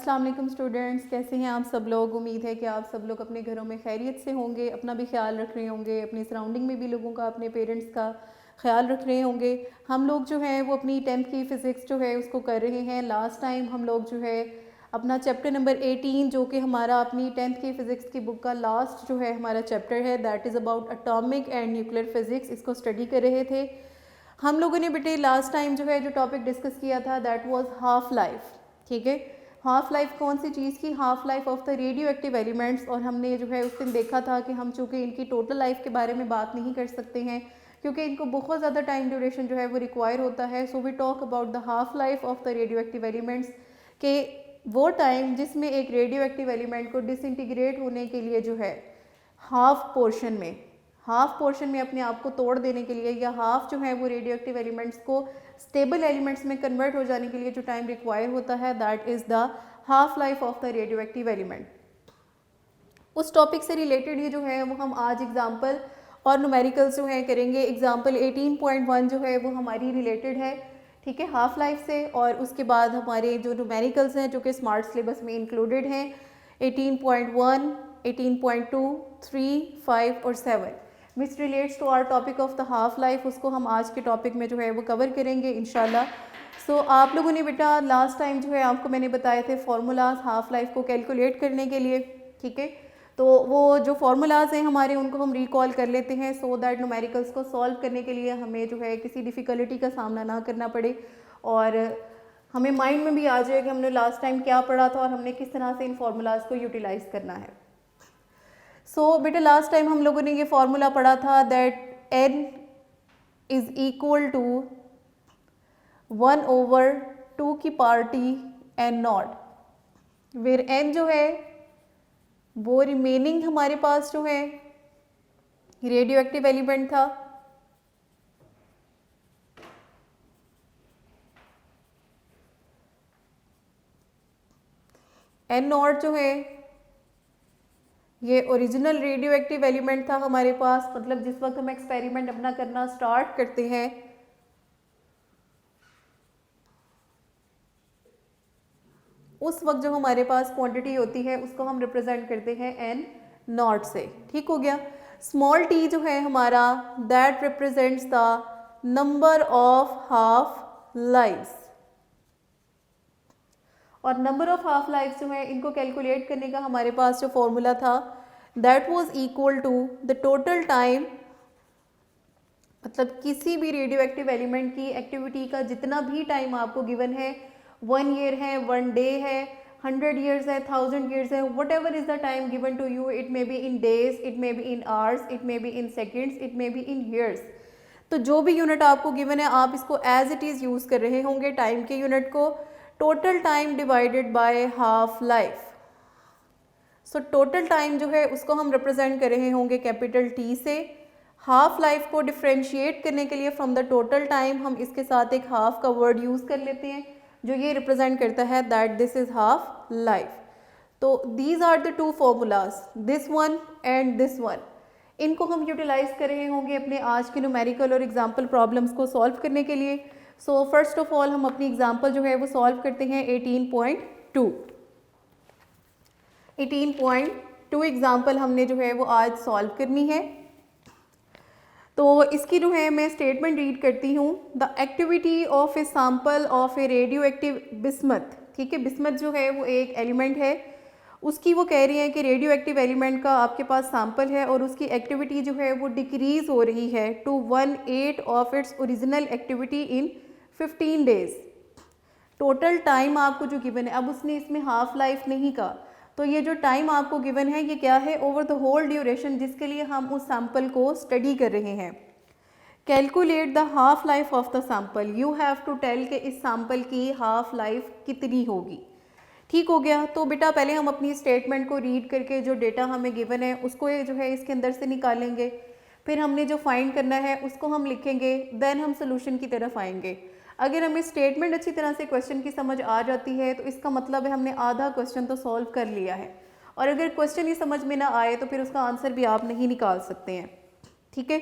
अस्सलाम वालेकुम स्टूडेंट्स, कैसे हैं आप सब लोग। उम्मीद है कि आप सब लोग अपने घरों में खैरियत से होंगे, अपना भी ख्याल रख रहे होंगे, अपनी सराउंडिंग में भी लोगों का, अपने पेरेंट्स का ख्याल रख रहे होंगे। हम लोग जो है वो अपनी 10th की फ़िज़िक्स जो है उसको कर रहे हैं। लास्ट टाइम हम लोग जो है अपना चैप्टर नंबर 18 जो कि हमारा अपनी 10th की फ़िज़िक्स की बुक का लास्ट जो है हमारा चैप्टर है, that is about atomic and nuclear physics, इसको स्टडी कर रहे थे। हम लोगों ने बेटे लास्ट टाइम जो है जो टॉपिक डिस्कस किया था दैट वाज हाफ लाइफ। ठीक है, हाफ लाइफ कौन सी चीज़ की, half life of the radio active elements. और हमने जो है उस दिन देखा था कि हम चूँकि इनकी टोटल लाइफ के बारे में बात नहीं कर सकते हैं क्योंकि इनको बहुत ज़्यादा टाइम ड्यूरेशन जो है वो रिक्वायर होता है। So we talk about the half life of the radio active elements के वो टाइम जिसमें एक रेडियो एक्टिव एलिमेंट को डिसइंटीग्रेट होने के लिए जो है हाफ पोर्शन में अपने आप को तोड़ देने के लिए, या हाफ जो है वो रेडियो एक्टिव एलिमेंट्स को स्टेबल एलिमेंट्स में कन्वर्ट हो जाने के लिए जो टाइम रिक्वायर होता है, that is the half life of the radio active element. उस टॉपिक से रिलेटेड ही जो है वो हम आज एग्जाम्पल और न्यूमेरिकल्स जो है करेंगे। एग्जाम्पल 18.1 जो है वो हमारी रिलेटेड है, ठीक है, हाफ लाइफ से। और उसके बाद हमारे जो न्यूमेरिकल्स हैं जो कि स्मार्ट सिलेबस में इंक्लूडेड हैं 18.1, 18.2, 3, 5 और 7 which relates to our topic of the half life, उसको हम आज के टॉपिक में जो है वो कवर करेंगे इंशाल्लाह। सो आप लोगों ने बेटा लास्ट टाइम जो है आपको मैंने बताए थे फार्मूलाज हाफ लाइफ को कैलकुलेट करने के लिए, ठीक है। तो वो जो फार्मूलाज हैं हमारे उनको हम रिकॉल कर लेते हैं सो दैट न्यूमेरिकल्स को सॉल्व करने के लिए हमें जो है किसी डिफ़िकल्टी का सामना ना करना पड़े और हमें माइंड में भी आ जाए कि हमने लास्ट टाइम क्या पढ़ा था और हमने किस तरह से इन फार्मूलाज को यूटिलाइज़ करना है। सो बेटा लास्ट टाइम हम लोगों ने ये फार्मूला पढ़ा था that n is equal to 1/2 की पार्टी n नॉट, वेयर n जो है वो रिमेनिंग हमारे पास जो है रेडियो एक्टिव एलिमेंट था। n नॉट जो है ये ओरिजिनल रेडियो एक्टिव एलिमेंट था हमारे पास, मतलब जिस वक्त हम एक्सपेरिमेंट अपना करना स्टार्ट करते हैं उस वक्त जो हमारे पास क्वांटिटी होती है उसको हम रिप्रेजेंट करते हैं n नॉट से, ठीक हो गया। स्मॉल t जो है हमारा that represents the number of half lives, और नंबर ऑफ हाफ लाइफ जो है इनको कैलकुलेट करने का हमारे पास जो फॉर्मूला था that was equal to the total time, मतलब किसी भी रेडियो एक्टिव एलिमेंट की एक्टिविटी का जितना भी टाइम आपको गिवन है, 1 ईयर है, 1 डे है, 100 ईयर्स है, 1000 ईयर्स है, whatever is the time given to you, it may be in days, it may be in hours, it may be in seconds, it may be in years. तो जो भी unit आपको given है आप इसको as it is use कर रहे होंगे टाइम के यूनिट को, total time divided by half life. So total time जो है उसको हम रिप्रेजेंट कर रहे होंगे कैपिटल T से। हाफ लाइफ को डिफ्रेंशिएट करने के लिए फ्रॉम द टोटल टाइम हम इसके साथ एक हाफ का वर्ड यूज़ कर लेते हैं जो ये रिप्रेजेंट करता है that this is half life. तो these are the two formulas, this one and this one, इनको हम यूटिलाइज कर रहे होंगे अपने आज के न्यूमेरिकल और एग्जाम्पल प्रॉब्लम्स को सॉल्व करने के लिए। सो फर्स्ट ऑफ ऑल हम अपनी एग्जाम्पल जो है वो सॉल्व करते हैं 18.2। 18.2 एग्जाम्पल हमने जो है वो आज सॉल्व करनी है। तो इसकी जो है मैं स्टेटमेंट रीड करती हूँ। The activity of A sample of A radio active bismuth, ठीक है, बिस्मथ जो है वो एक एलिमेंट है, उसकी वो कह रही हैं कि रेडियो एक्टिव एलिमेंट का आपके पास सैम्पल है और उसकी एक्टिविटी जो है वो डिक्रीज़ हो रही है to 1/8 of its original activity in 15 days. Total time आपको जो गिवन है, अब उसने इसमें हाफ लाइफ नहीं कहा, तो ये जो टाइम आपको गिवन है ये क्या है, ओवर द होल ड्यूरेशन जिसके लिए हम उस सैम्पल को स्टडी कर रहे हैं। Calculate the half life of the sample, you have to tell कि इस सैम्पल की हाफ लाइफ कितनी होगी, ठीक हो गया। तो बेटा पहले हम अपनी स्टेटमेंट को रीड करके जो डेटा हमें गिवन है उसको जो है इसके अंदर से निकालेंगे, फिर हमने जो फाइंड करना है उसको हम लिखेंगे, देन हम सोल्यूशन की तरफ आएंगे। अगर हमें स्टेटमेंट अच्छी तरह से क्वेश्चन की समझ आ जाती है तो इसका मतलब है हमने आधा क्वेश्चन तो सॉल्व कर लिया है, और अगर क्वेश्चन ही समझ में ना आए तो फिर उसका आंसर भी आप नहीं निकाल सकते हैं, ठीक है।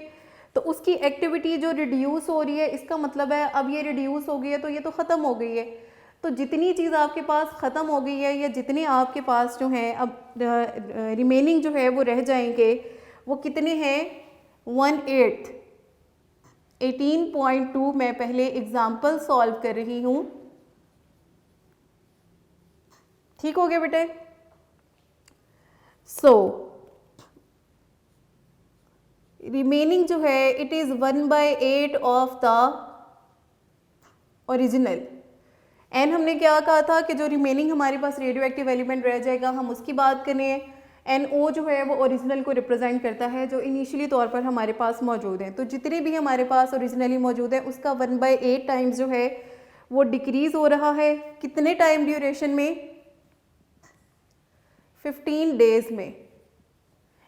तो उसकी एक्टिविटी जो रिड्यूस हो रही है इसका मतलब है अब ये रिड्यूस हो गई है तो ये तो ख़त्म हो गई है, तो जितनी चीज़ आपके पास ख़त्म हो गई है या जितने आपके पास जो हैं अब रिमेनिंग जो है वो रह जाएंगे, वो कितने हैं 1/8। 18.2 मैं पहले एग्जाम्पल सॉल्व कर रही हूँ। ठीक हो गया बेटे। सो रिमेनिंग जो है it is 1/8 of the original. N हमने क्या कहा था कि जो रिमेनिंग हमारे पास रेडियो एक्टिव एलिमेंट रह जाएगा हम उसकी बात करें। एन ओ जो है वो ओरिजिनल को रिप्रेजेंट करता है जो इनिशियली तौर पर हमारे पास मौजूद हैं। तो जितने भी हमारे पास ओरिजिनली मौजूद है उसका 1/8 टाइम्स जो है वो डिक्रीज़ हो रहा है। कितने टाइम ड्यूरेशन में? 15 डेज में।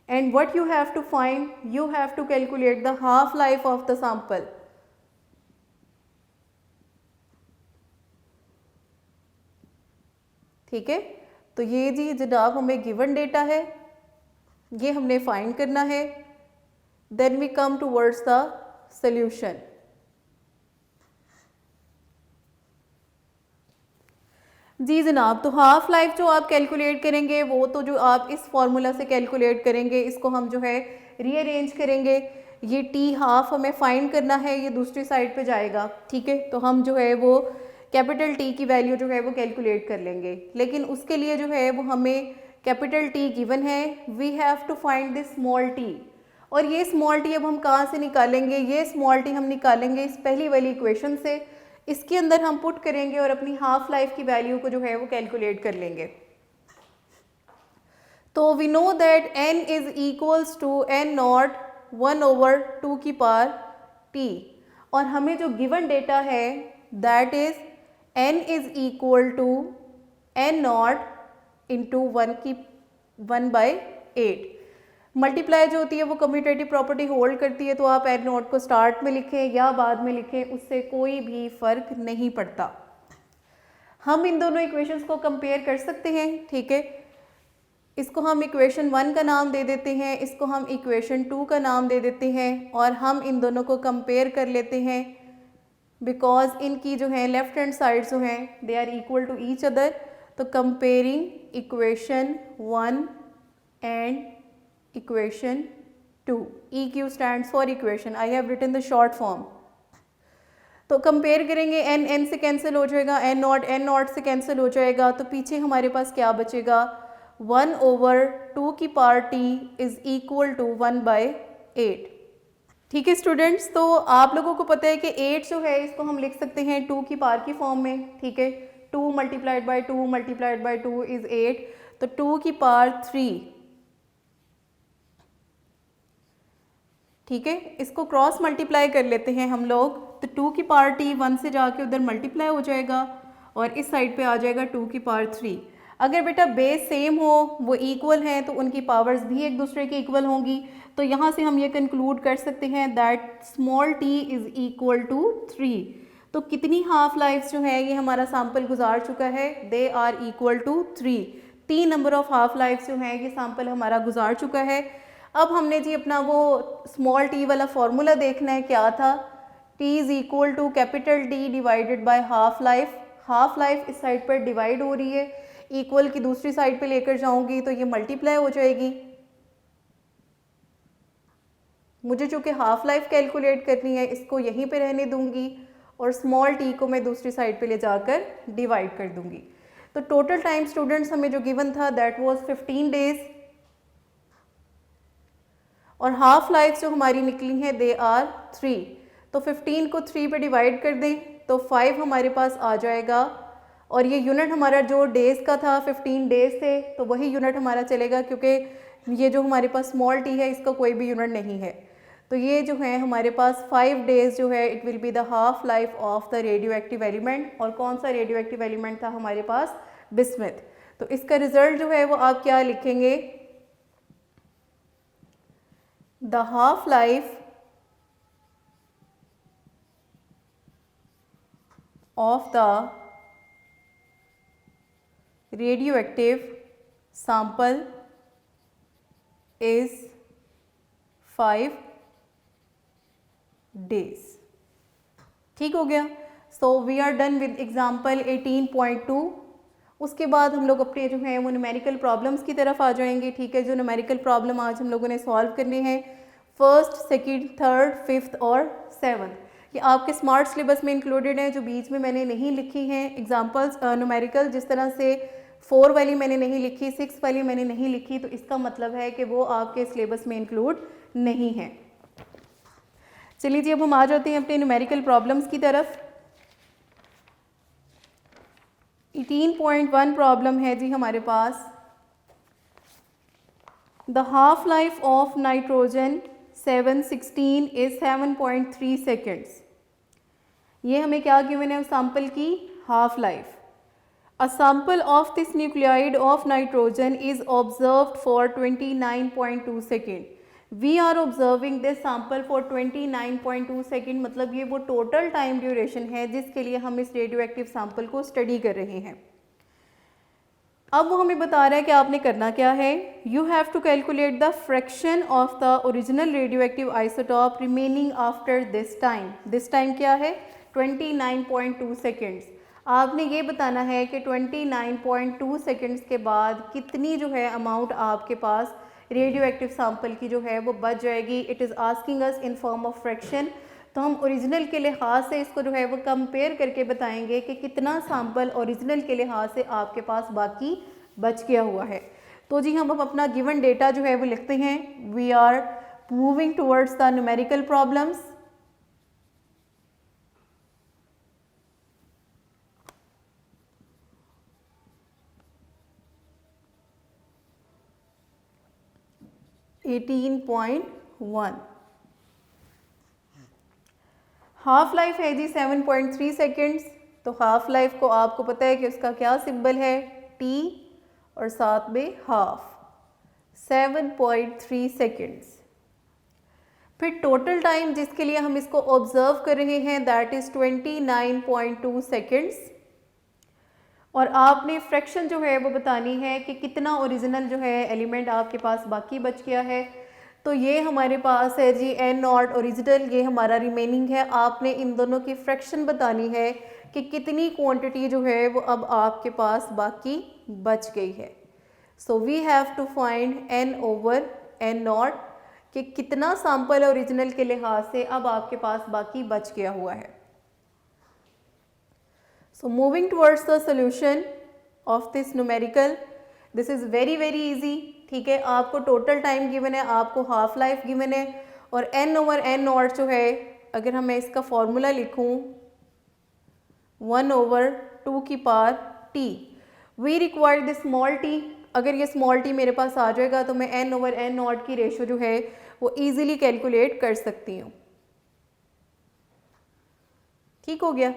And what you have to find, you have to calculate the half life of the sample. ठीक है, तो ये जी जनाब हमें गिवन डेटा है, ये हमने फाइंड करना है। Then we come towards the solution. जी जनाब, तो हाफ लाइफ जो आप कैलकुलेट करेंगे वो तो जो आप इस फॉर्मूला से कैलकुलेट करेंगे, इसको हम जो है रीअरेंज करेंगे। ये टी हाफ हमें फाइंड करना है, ये दूसरी साइड पे जाएगा। ठीक है, तो हम जो है वो कैपिटल टी की वैल्यू जो है वो कैलकुलेट कर लेंगे, लेकिन उसके लिए जो है वो हमें कैपिटल टी गिवन है, we have to find this small T. और ये स्मॉल टी अब हम कहाँ से निकालेंगे? ये स्मॉल टी हम निकालेंगे इस पहली वाली इक्वेशन से। इसके अंदर हम पुट करेंगे और अपनी हाफ लाइफ की वैल्यू को जो है वो कैलकुलेट कर लेंगे। तो we know that n is equals to n not 1/2 की पावर t, और हमें जो गिवन डेटा है that is n is equal to n not into 1/8। Multiply जो होती है वो कम्यूटेटिव प्रॉपर्टी होल्ड करती है, तो आप n नॉट को स्टार्ट में लिखें या बाद में लिखें, उससे कोई भी फर्क नहीं पड़ता। हम इन दोनों इक्वेशंस को कंपेयर कर सकते हैं। ठीक है, इसको हम इक्वेशन 1 का नाम दे देते हैं, इसको हम इक्वेशन 2 का नाम दे देते हैं, और हम इन दोनों को कंपेयर कर लेते हैं बिकॉज इनकी जो है लेफ्ट हैंड साइड जो हैं they are equal to each other. तो comparing equation 1 and equation 2, EQ stands for equation, I have written the short form. तो कंपेयर करेंगे, n से कैंसिल हो जाएगा, n नॉट से कैंसिल हो जाएगा, तो पीछे हमारे पास क्या बचेगा 1/2 की power t is equal to 1/8। ठीक है स्टूडेंट्स, तो आप लोगों को पता है कि 8 जो है इसको हम लिख सकते हैं 2 की पावर की फॉर्म में। ठीक है, 2 मल्टीप्लाइड बाई 2 इज 8, तो 2 की पावर 3। ठीक है, इसको क्रॉस मल्टीप्लाई कर लेते हैं हम लोग, तो 2 की पावर t 1 से जाके उधर मल्टीप्लाई हो जाएगा और इस साइड पे आ जाएगा 2 की पावर 3। अगर बेटा बेस सेम हो, वो इक्वल हैं, तो उनकी पावर्स भी एक दूसरे की इक्वल होंगी। तो यहाँ से हम ये कंक्लूड कर सकते हैं that small t is equal to 3। तो कितनी हाफ लाइफ जो है ये हमारा सैंपल गुजार चुका है, they are equal to 3। 3 number of half life जो है ये सैंपल हमारा गुजार चुका है। अब हमने जी अपना वो स्मॉल t वाला फॉर्मूला देखना है, क्या था, t is equal to capital T divided by half life. Half life इस साइड पर डिवाइड हो रही है, इक्वल की दूसरी साइड पे लेकर जाऊंगी तो ये मल्टीप्लाई हो जाएगी। मुझे चूंकि हाफ लाइफ कैलकुलेट करनी है, इसको यहीं पे रहने दूंगी और स्मॉल t को मैं दूसरी साइड पे ले जाकर डिवाइड कर दूंगी। तो टोटल टाइम स्टूडेंट्स हमें जो गिवन था दैट वाज 15 डेज, और हाफ लाइफ जो हमारी निकली है दे आर 3। तो 15 को 3 पे डिवाइड कर दें तो 5 हमारे पास आ जाएगा, और ये यूनिट हमारा जो डेज़ का था 15 डेज थे, तो वही यूनिट हमारा चलेगा, क्योंकि ये जो हमारे पास स्मॉल t है इसका कोई भी यूनिट नहीं है। तो ये जो है हमारे पास 5 डेज जो है it will be the half life of the radio active element. और कौन सा रेडियो एक्टिव एलिमेंट था हमारे पास, बिस्मथ। तो इसका रिजल्ट जो है वो आप क्या लिखेंगे, the half life of the radioactive sample is 5 days। ठीक हो गया। So we are done with example 18.2। उसके बाद हम लोग अपने जो हैं वो न्यूमेरिकल प्रॉब्लम्स की तरफ आ जाएंगे, ठीक है। जो न्यूमेरिकल प्रॉब्लम आज हम लोगों ने सॉल्व करने हैं फर्स्ट, सेकंड, थर्ड, फिफ्थ और सेवन्थ, ये आपके स्मार्ट सिलेबस में इंक्लूडेड हैं। जो बीच में मैंने नहीं लिखी हैं एग्जाम्पल्स न्यूमेरिकल, जिस तरह से 4 वाली मैंने नहीं लिखी, 6 वाली मैंने नहीं लिखी, तो इसका मतलब है कि वो आपके सिलेबस में इंक्लूड नहीं है। चलिए जी, अब हम आ जाते हैं अपने न्यूमेरिकल प्रॉब्लम्स की तरफ। 18.1 प्रॉब्लम है जी हमारे पास, the half life of nitrogen 716 is 7.3 seconds. ये हमें क्या गिवन है सैंपल की half life. A sample of this nucleoid of nitrogen is observed for 29.2 second. We are observing this sample for 29.2 second, मतलब ये वो टोटल टाइम ड्यूरेशन है जिसके लिए हम इस रेडियो एक्टिव सैंपल को स्टडी कर रहे हैं। अब वो हमें बता रहा है कि आपने करना क्या है। You have to calculate the fraction of the original radio active isotope remaining after this time. This time क्या है 29.2 सेकेंड्स। आपने ये बताना है कि 29.2 सेकेंड्स के बाद कितनी जो है अमाउंट आपके पास रेडियो एक्टिव सैंपल की जो है वो बच जाएगी। It is asking us in form of fraction, तो हम ओरिजिनल के लिहाज से इसको जो है वो कंपेयर करके बताएंगे कि कितना सैंपल ओरिजिनल के लिहाज से आपके पास बाकी बच गया हुआ है। तो जी हम अब अपना गिवन डेटा जो है वो लिखते हैं। We are moving towards the numerical problems. Half life है जी 7.3 सेकेंड्स। तो हाफ लाइफ को आपको पता है कि उसका क्या सिंबल है T और साथ में हाफ, 7.3 सेकेंड्स। फिर टोटल टाइम जिसके लिए हम इसको ऑब्जर्व कर रहे हैं दैट इज 29.2 सेकेंड्स। और आपने फ्रैक्शन जो है वो बतानी है कि कितना ओरिजिनल जो है एलिमेंट आपके पास बाकी बच गया है। तो ये हमारे पास है जी n नॉट ओरिजिनल, ये हमारा रिमेनिंग है। आपने इन दोनों की फ्रैक्शन बतानी है कि कितनी क्वांटिटी जो है वो अब आपके पास बाकी बच गई है। So we have to find n over n not कि कितना सैंपल ओरिजिनल के लिहाज से अब आपके पास बाकी बच गया हुआ है। So moving towards the solution of this numerical, this is very easy, ठीक है। आपको टोटल टाइम गिवन है, आपको हाफ लाइफ गिवन है और n ओवर n नॉट जो है, अगर मैं इसका फॉर्मूला लिखूं 1 ओवर 2 की power t, we require this small t। अगर ये स्मॉल t मेरे पास आ जाएगा तो मैं n ओवर n नॉट की रेशो जो है वो ईजिली कैलकुलेट कर सकती हूँ। ठीक हो गया।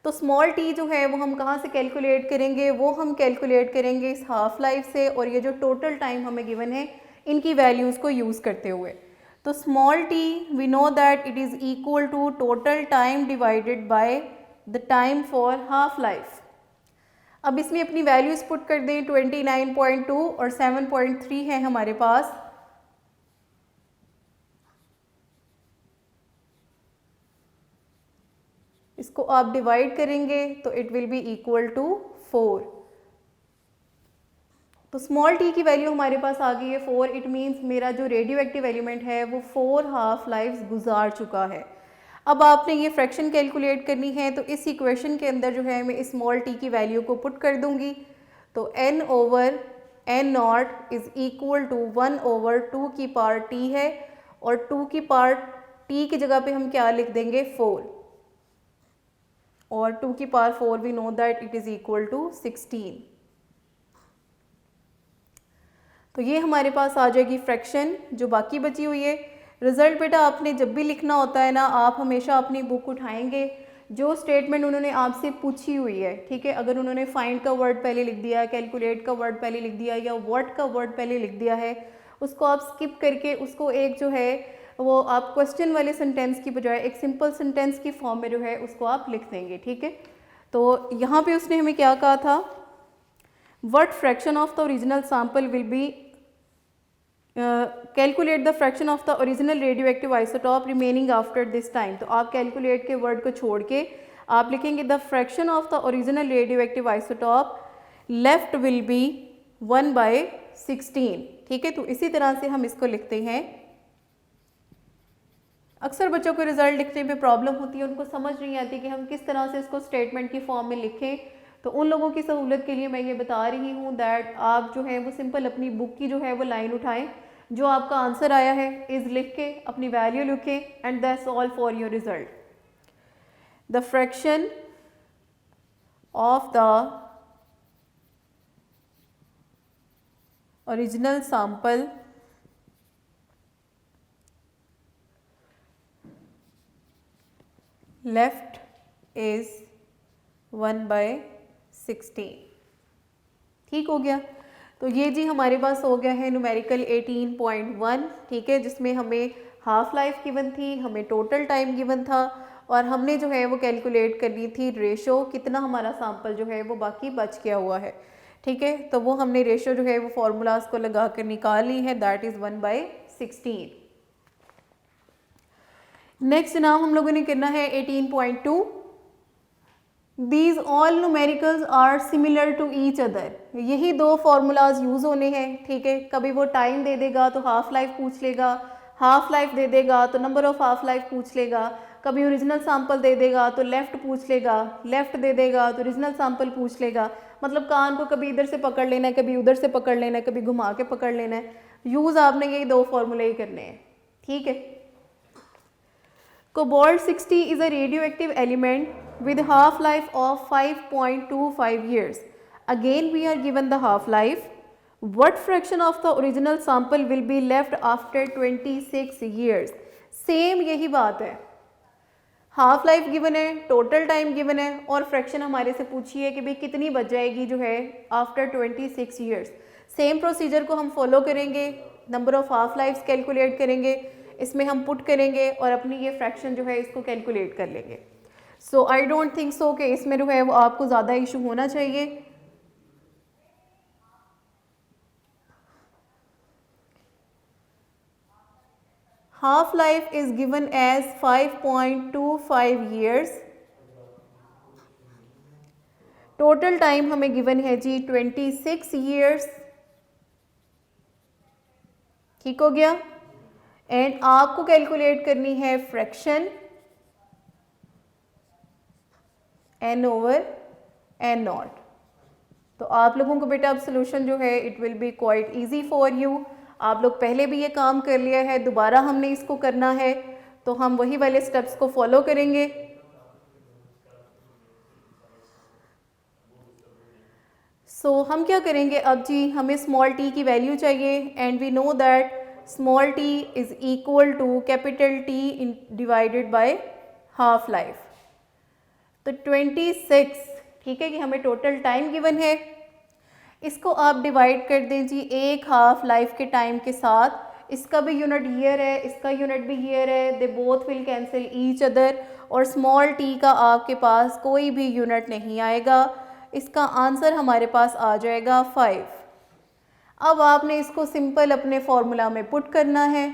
तो स्मॉल t जो है वो हम कहाँ से कैलकुलेट करेंगे, वो हम कैलकुलेट करेंगे इस हाफ लाइफ से, और ये जो टोटल टाइम हमें गिवन है इनकी वैल्यूज़ को यूज़ करते हुए। तो small t we know that it is equal to total time divided by the time for half life. अब इसमें अपनी वैल्यूज़ पुट कर दें, 29.2 और 7.3 है हमारे पास। इसको आप डिवाइड करेंगे तो it will be equal to 4। तो स्मॉल t की वैल्यू हमारे पास आ गई है 4। इट मीन्स मेरा जो रेडियो एक्टिव एलिमेंट है वो 4 हाफ लाइफ्स गुजार चुका है। अब आपने ये फ्रैक्शन कैलकुलेट करनी है, तो इस इक्वेशन के अंदर जो है मैं इस स्मॉल t की वैल्यू को पुट कर दूंगी। तो n over n not is equal to 1 over 2 की पावर t है, और 2 की पावर t की जगह पे हम क्या लिख देंगे 4, और 2 की power 4 we know that it is equal to 16। तो ये हमारे पास आ जाएगी फ्रैक्शन जो बाकी बची हुई है। रिजल्ट बेटा आपने जब भी लिखना होता है ना, आप हमेशा अपनी बुक उठाएंगे, जो स्टेटमेंट उन्होंने आपसे पूछी हुई है, ठीक है। अगर उन्होंने फाइंड का वर्ड पहले लिख दिया, कैलकुलेट का वर्ड पहले लिख दिया, या व्हाट का वर्ड पहले लिख दिया है, उसको आप स्किप करके उसको एक जो है वो आप क्वेश्चन वाले सेंटेंस की बजाय एक सिंपल सेंटेंस की फॉर्म में जो है उसको आप लिख देंगे, ठीक है। तो यहाँ पे उसने हमें क्या कहा था, what fraction of the original sample will be calculate the fraction of the original radio active isotope remaining after this time. तो आप कैलकुलेट के वर्ड को छोड़ के आप लिखेंगे the fraction of the original radio active isotope left will be 1/16। ठीक है, तो इसी तरह से हम इसको लिखते हैं। अक्सर बच्चों को रिजल्ट लिखने में प्रॉब्लम होती है, उनको समझ नहीं आती कि हम किस तरह से इसको स्टेटमेंट की फॉर्म में लिखें। तो उन लोगों की सहूलत के लिए मैं ये बता रही हूँ दैट आप जो है वो सिंपल अपनी बुक की जो है वो लाइन उठाएं, जो आपका आंसर आया है इज़ लिख के अपनी वैल्यू लिखें and that's all for your result. The fraction of the original sample left is 1/16। ठीक हो गया। तो ये जी हमारे पास हो गया है न्यूमेरिकल 18.1। ठीक है, जिसमें हमें हाफ लाइफ गिवन थी, हमें टोटल टाइम गिवन था और हमने जो है वो कैलकुलेट करनी थी रेशो, कितना हमारा सैंपल जो है वो बाकी बच गया हुआ है। ठीक है, तो वो हमने रेशो जो है वो फॉर्मूलाज को लगा कर निकाल ली है, दैट इज़ 1/16। नेक्स्ट जनाब हम लोगों ने करना है 18.2। These all numericals are similar to each other। यही दो फार्मूलाज यूज़ होने हैं। ठीक है, कभी वो टाइम दे देगा तो हाफ लाइफ पूछ लेगा, हाफ लाइफ दे देगा तो नंबर ऑफ हाफ लाइफ पूछ लेगा, कभी ओरिजिनल सैंपल दे देगा तो लेफ़्ट पूछ लेगा, लेफ़्ट दे देगा तो ओरिजिनल सैंपल पूछ लेगा। मतलब कान को कभी इधर से पकड़ लेना है, कभी उधर से पकड़ लेना है, कभी घुमा के पकड़ लेना है। यूज़ आपने यही दो फार्मूले ही करने हैं। ठीक है, Cobalt 60 is a radioactive element with half-life of 5.25 years. Again we are given the half-life. What fraction of the original sample will be left after 26 years? Same यही बात है, हाफ लाइफ गिवन है, टोटल टाइम गिवन है और fraction हमारे से पूछी है कि भाई कितनी बच जाएगी जो है आफ्टर 26 ईयर्स। सेम प्रोसीजर को हम फॉलो करेंगे, number of half lives calculate करेंगे, इसमें हम पुट करेंगे और अपनी ये फ्रैक्शन जो है इसको कैलकुलेट कर लेंगे। सो आई डोंट थिंक सो कि इसमें जो है वो आपको ज़्यादा इशू होना चाहिए। Half life is given as 5.25 years। Total time हमें गिवन है जी 26 years। ठीक हो गया। एंड आपको कैलकुलेट करनी है फ्रैक्शन n/n0। तो आप लोगों को बेटा अब सोल्यूशन जो है it will B quite easy for you. आप लोग पहले भी ये काम कर लिया है, दोबारा हमने इसको करना है, तो हम वही वाले स्टेप्स को फॉलो करेंगे। सो हम क्या करेंगे अब जी, हमें स्मॉल t की वैल्यू चाहिए and we know that small t is equal to capital T divided by half life. तो 26, ठीक है कि हमें टोटल टाइम गिवन है, इसको आप डिवाइड कर दें जी एक हाफ लाइफ के टाइम के साथ। इसका भी यूनिट ईयर है, इसका यूनिट भी ईयर है, they both will cancel each other और स्मॉल t का आपके पास कोई भी यूनिट नहीं आएगा। इसका आंसर हमारे पास आ जाएगा 5। अब आपने इसको सिंपल अपने फॉर्मूला में पुट करना है।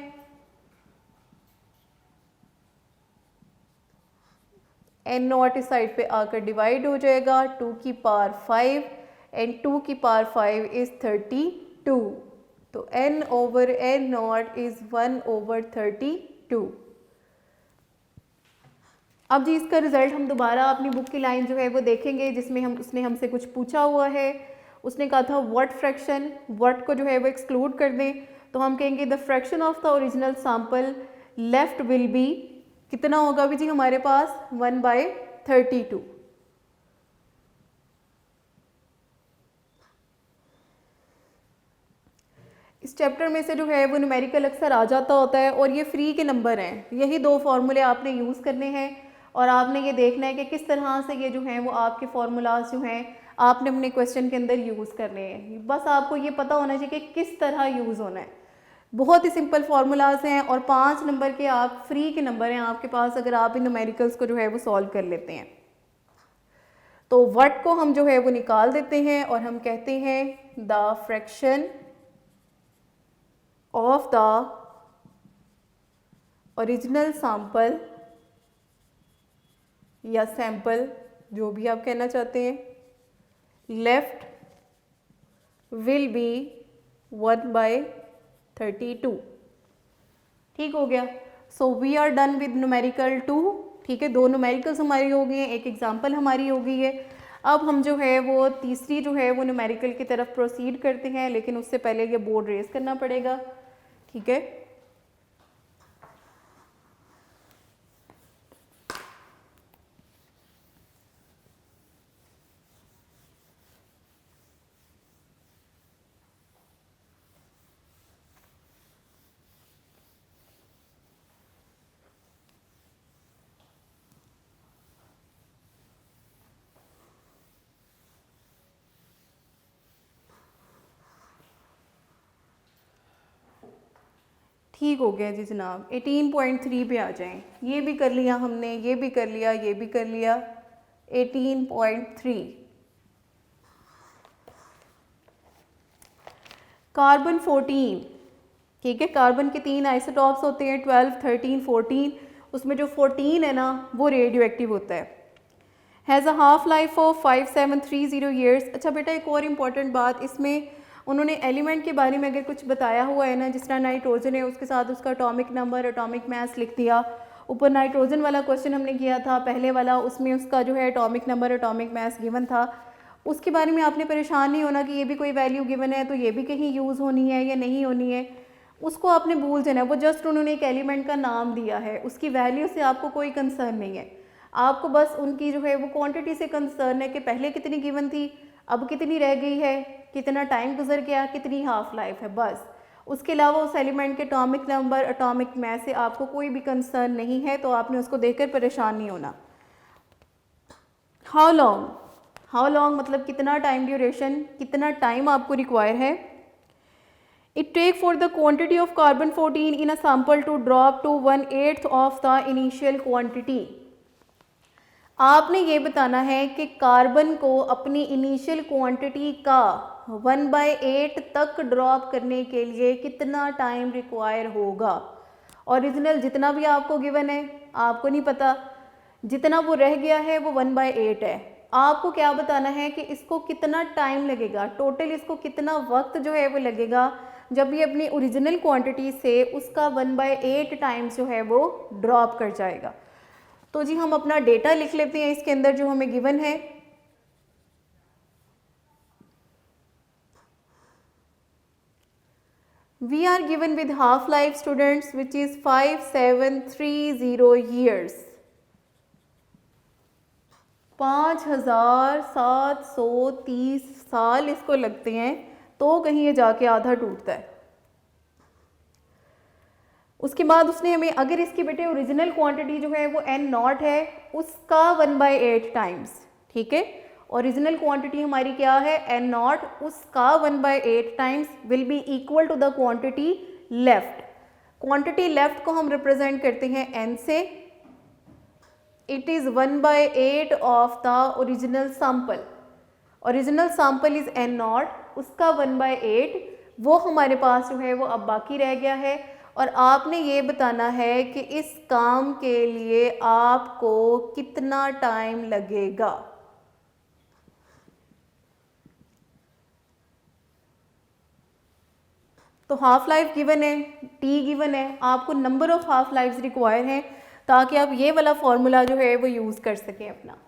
n0 इस साइड पे आकर डिवाइड हो जाएगा, 2 की पावर 5 एंड 2 की पावर 5 इज़ 32। तो n/n0 इज़ 1/32। अब जी इसका रिज़ल्ट हम दोबारा अपनी बुक की लाइन जो है वो देखेंगे, जिसमें उसने हमसे कुछ पूछा हुआ है। उसने कहा था व्हाट फ्रैक्शन, व्हाट को जो है वो एक्सक्लूड कर दें, तो हम कहेंगे the fraction of the original sample left will be, कितना होगा भी जी हमारे पास 1/32। इस चैप्टर में से जो है वो न्यूमेरिकल अक्सर आ जाता होता है और ये फ्री के नंबर हैं। यही दो फार्मूले आपने यूज़ करने हैं और आपने ये देखना है कि किस तरह से ये जो हैं वो आपके फार्मूलाज जो हैं आपने अपने क्वेश्चन के अंदर यूज़ करने हैं। बस आपको ये पता होना चाहिए कि किस तरह यूज़ होना है। बहुत ही सिंपल फार्मूलाज हैं और 5 नंबर के आप फ्री के नंबर हैं आपके पास, अगर आप इन न्यूमेरिकल्स को जो है वो सॉल्व कर लेते हैं। तो व्हाट को हम जो है वो निकाल देते हैं और हम कहते हैं the fraction of the original sample या सैंपल, जो भी आप कहना चाहते हैं, लेफ्ट विल बी 1/32। ठीक हो गया। So we are done with numerical 2। ठीक है, 2 न्यूमेरिकल्स हमारी हो गई हैं, एक एग्जाम्पल हमारी हो गई है। अब हम जो है वो तीसरी जो है वो न्यूमेरिकल की तरफ प्रोसीड करते हैं, लेकिन उससे पहले ये बोर्ड रेज करना पड़ेगा। ठीक है, ठीक हो गया जी जनाब। 18.3 पे आ जाएं। ये भी कर लिया हमने, ये भी कर लिया, ये भी कर लिया। 18.3 कार्बन 14। ठीक है, कार्बन के 3 आइसोटॉप्स होते हैं, 12, 13, 14। उसमें जो 14 है ना वो रेडियो एक्टिव होता है। Has a half life of 5730 years. अच्छा बेटा, एक और इम्पॉर्टेंट बात, इसमें उन्होंने एलिमेंट के बारे में अगर कुछ बताया हुआ है ना, जिस तरह नाइट्रोजन है उसके साथ उसका एटॉमिक नंबर, एटॉमिक मास लिख दिया। ऊपर नाइट्रोजन वाला क्वेश्चन हमने किया था पहले वाला, उसमें उसका जो है atomic number, atomic mass given था। उसके बारे में आपने परेशान नहीं होना कि ये भी कोई वैल्यू गिवन है तो ये भी कहीं यूज़ होनी है या नहीं होनी है, उसको आपने भूल जाना है। वो जस्ट उन्होंने एक एलिमेंट का नाम दिया है, उसकी वैल्यू से आपको कोई कंसर्न नहीं है। आपको बस उनकी जो है वो क्वांटिटी से कंसर्न है कि पहले कितनी गिवन थी, अब कितनी रह गई है, कितना टाइम गुजर गया, कितनी हाफ लाइफ है, बस। उसके अलावा उस एलिमेंट के एटॉमिक नंबर, एटॉमिक मास से आपको कोई भी कंसर्न नहीं है, तो आपने उसको देखकर परेशान नहीं होना। हाउ लॉन्ग मतलब कितना टाइम ड्यूरेशन, कितना टाइम आपको रिक्वायर है। It take for the quantity of carbon 14 in a sample to drop to 1/8 of the initial quantity. आपने ये बताना है कि कार्बन को अपनी इनिशियल क्वांटिटी का 1/8 तक ड्रॉप करने के लिए कितना टाइम रिक्वायर होगा। ओरिजिनल जितना भी आपको गिवन है आपको नहीं पता, जितना वो रह गया है वो 1/8 है। आपको क्या बताना है कि इसको कितना टाइम लगेगा, टोटल इसको कितना वक्त जो है वो लगेगा जब ये अपनी ओरिजिनल क्वांटिटी से उसका 1/8 टाइम्स जो है वो ड्रॉप कर जाएगा। तो जी हम अपना डेटा लिख लेते हैं इसके अंदर जो हमें गिवन है। We are given with half life students which is 5730 years. 5730 साल इसको लगते हैं, तो कहीं ये जाके आधा टूटता है। उसके बाद उसने हमें, अगर इसकी बेटे ओरिजिनल क्वांटिटी जो है वो n0 है, उसका 1/8 टाइम्स। ठीक है, ओरिजिनल क्वांटिटी हमारी क्या है, n0, उसका 1/8 times will be equal to the quantity left. Quantity left को हम रिप्रेजेंट करते हैं n से। It is 1/8 of the original sample. Original sample is n0, उसका 1/8, वो हमारे पास जो है वो अब बाकी रह गया है। और आपने ये बताना है कि इस काम के लिए आपको कितना टाइम लगेगा। तो हाफ लाइफ गिवन है, टी गिवन है, आपको number of half life require हैं ताकि आप ये वाला फॉर्मूला जो है वो यूज़ कर सकें अपना।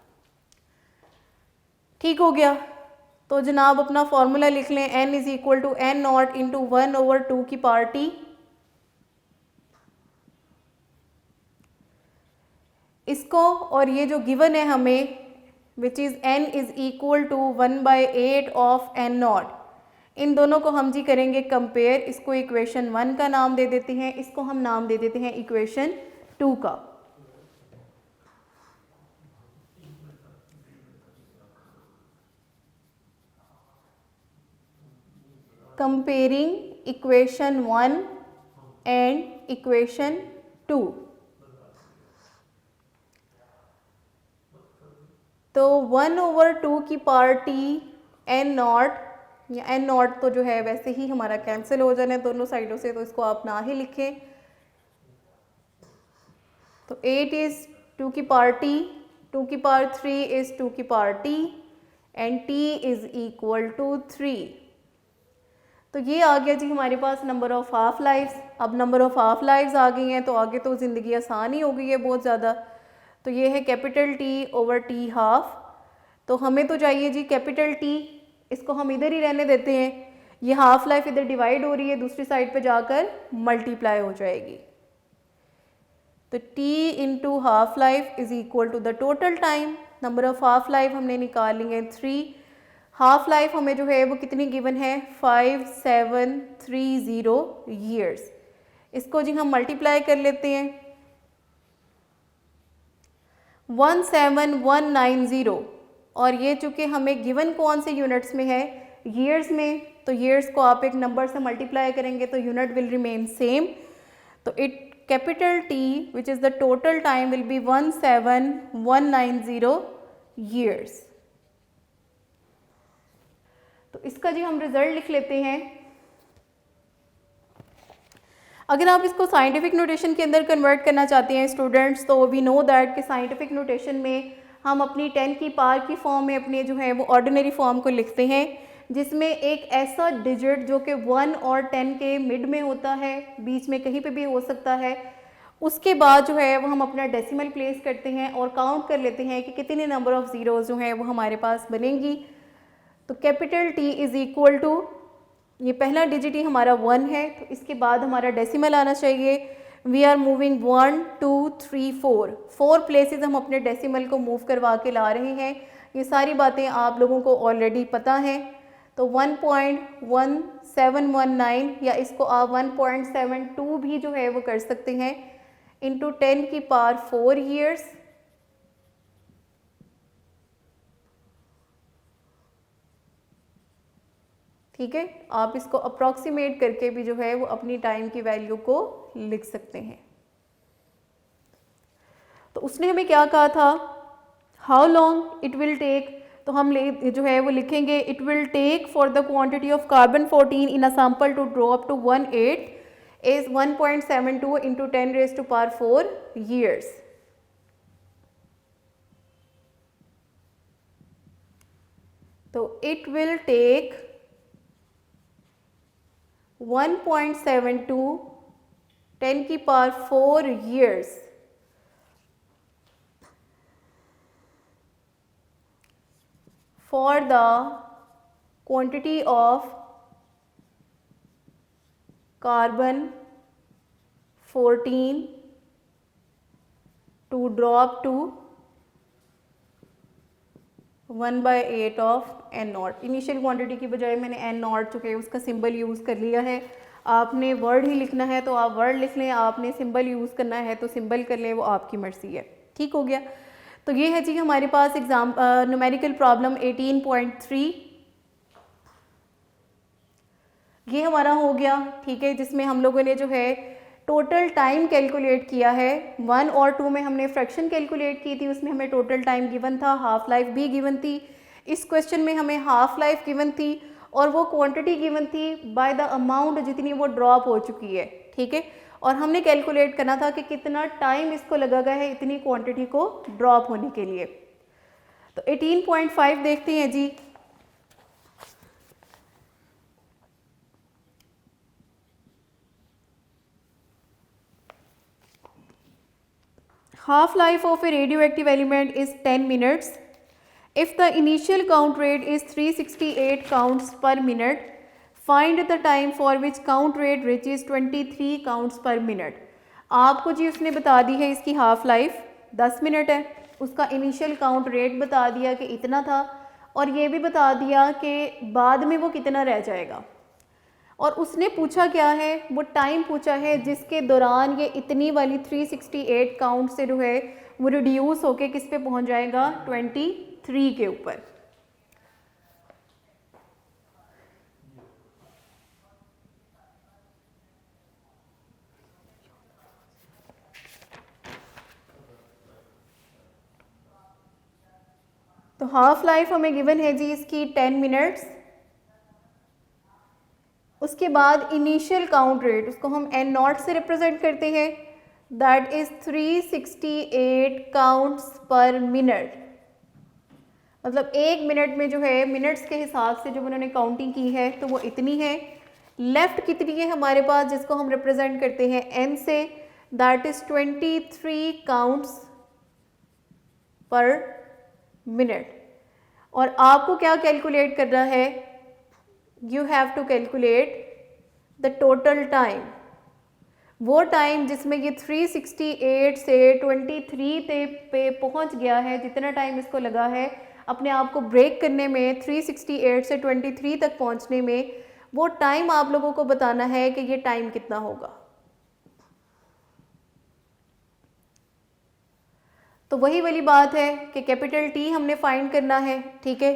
ठीक हो गया, तो जनाब अपना फॉर्मूला लिख लें, n is equal to n0 into 1/2 की पावर टी। इसको और ये जो गिवन है हमें which is n is equal to 1/8 of n0, इन दोनों को हम जी करेंगे कंपेयर। इसको इक्वेशन 1 का नाम दे देते हैं, इसको हम नाम दे देते हैं इक्वेशन 2 का। Comparing equation 1 and equation 2। तो 1/2 की पावर टी n0, या n0 तो जो है वैसे ही हमारा कैंसिल हो जाना है दोनों साइडों से, तो इसको आप ना ही लिखें। तो 8 इज़ 2 की पावर टी 2 की पावर 3 इज़ 2 की power t and t is equal to 3। तो ये आ गया जी हमारे पास नंबर ऑफ़ हाफ लाइफ्स। अब नंबर ऑफ़ हाफ लाइफ्स आ गई हैं तो आगे तो ज़िंदगी आसान ही हो गई है बहुत ज़्यादा। तो ये है capital T over T half. तो हमें तो चाहिए जी कैपिटल T, इसको हम इधर ही रहने देते हैं। ये हाफ लाइफ इधर डिवाइड हो रही है, दूसरी साइड पे जाकर मल्टीप्लाई हो जाएगी। तो T into half life is equal to the total time. Number of half life हमने निकाल ली है 3। हाफ लाइफ हमें जो है वो कितनी गिवन है 5730 ईयर्स। इसको जी हम मल्टीप्लाई कर लेते हैं 17190, और ये चूँकि हमें गिवन कौन से यूनिट्स में है ईयर्स में, तो ईयर्स को आप एक नंबर से मल्टीप्लाई करेंगे तो यूनिट विल रिमेन सेम। तो it capital T which is the total time will be 17190 years. तो इसका जी हम रिजल्ट लिख लेते हैं। अगर आप इसको साइंटिफिक नोटेशन के अंदर कन्वर्ट करना चाहते हैं स्टूडेंट्स, तो वी नो दैट कि साइंटिफिक नोटेशन में हम अपनी 10 की पावर की फॉर्म में अपने जो है वो ऑर्डिनरी फॉर्म को लिखते हैं, जिसमें एक ऐसा डिजिट जो कि 1 और 10 के मिड में होता है, बीच में कहीं पे भी हो सकता है। उसके बाद जो है वो हम अपना डेसिमल प्लेस करते हैं और काउंट कर लेते हैं कि कितने नंबर ऑफ़ ज़ीरोज़ जो हैं वो हमारे पास बनेंगी। तो capital T is equal to, ये पहला डिजिट ही हमारा 1 है, तो इसके बाद हमारा डेसिमल आना चाहिए। वी आर मूविंग 1 2 3 4 प्लेसेस हम अपने डेसिमल को मूव करवा के ला रहे हैं। ये सारी बातें आप लोगों को ऑलरेडी पता हैं। तो 1.1719 या इसको आप 1.72 भी जो है वो कर सकते हैं इंटू 10 की पावर 4 ईयर्स। ठीक है, आप इसको अप्रॉक्सीमेट करके भी जो है वो अपनी टाइम की वैल्यू को लिख सकते हैं। तो उसने हमें क्या कहा था, how long it will take, तो हम जो है वो लिखेंगे it will take for the quantity of carbon 14 in a sample to drop to 18 is 1.72 into 10 raise to power 4 years. तो इट विल टेक 1.72 10 की power 4 years for the quantity of carbon 14 to drop to 1/8 of n not. Initial quantity की बजाय मैंने N not जो है उसका symbol use कर लिया है। आपने वर्ड ही लिखना है तो आप वर्ड लिख लें, आपने सिंबल यूज़ करना है तो सिंबल कर लें, वो आपकी मर्ज़ी है। ठीक हो गया। तो ये है जी हमारे पास एग्जाम न्यूमेरिकल प्रॉब्लम 18.3, ये हमारा हो गया। ठीक है, जिसमें हम लोगों ने जो है टोटल टाइम कैलकुलेट किया है। 1 और 2 में हमने फ्रैक्शन कैलकुलेट की थी, उसमें हमें टोटल टाइम गिवन था, हाफ लाइफ भी गिवन थी। इस क्वेश्चन में हमें हाफ लाइफ गिवन थी और वो क्वांटिटी गिवन थी बाय द अमाउंट जितनी वो ड्रॉप हो चुकी है। ठीक है, और हमने कैलकुलेट करना था कि कितना टाइम इसको लगा गया है इतनी क्वांटिटी को ड्रॉप होने के लिए। तो 18.5 देखते हैं जी। Half life of a radioactive element is 10 minutes. If the initial count rate is 368 counts per minute, find the time for which count rate reaches 23 counts per minute. आपको जी उसने बता दी है इसकी हाफ लाइफ 10 मिनट है, उसका initial count rate बता दिया कि इतना था और ये भी बता दिया कि बाद में वो कितना रह जाएगा। और उसने पूछा क्या है, वो टाइम पूछा है जिसके दौरान ये इतनी वाली 368 काउंट से जो है वो रिड्यूस होके किस पे पहुंच जाएगा 23 के ऊपर। तो हाफ लाइफ हमें गिवन है जी इसकी 10 मिनट्स। उसके बाद इनिशियल काउंट रेट उसको हम n नॉट से रिप्रेजेंट करते हैं। That is 368 counts per minute. मतलब 1 मिनट में जो है मिनट्स के हिसाब से जब उन्होंने काउंटिंग की है तो वो इतनी है। लेफ्ट कितनी है हमारे पास, जिसको हम रिप्रेजेंट करते हैं n से, that is 23 counts per minute. और आपको क्या कैलकुलेट करना है, you have to calculate the total time, वो टाइम जिसमें ये 368 से 23 पे पहुंच गया है, जितना टाइम इसको लगा है अपने आप को ब्रेक करने में 368 से 23 तक पहुंचने में, वो टाइम आप लोगों को बताना है कि ये टाइम कितना होगा। तो वही वाली बात है कि कैपिटल T हमने फाइंड करना है, ठीक है,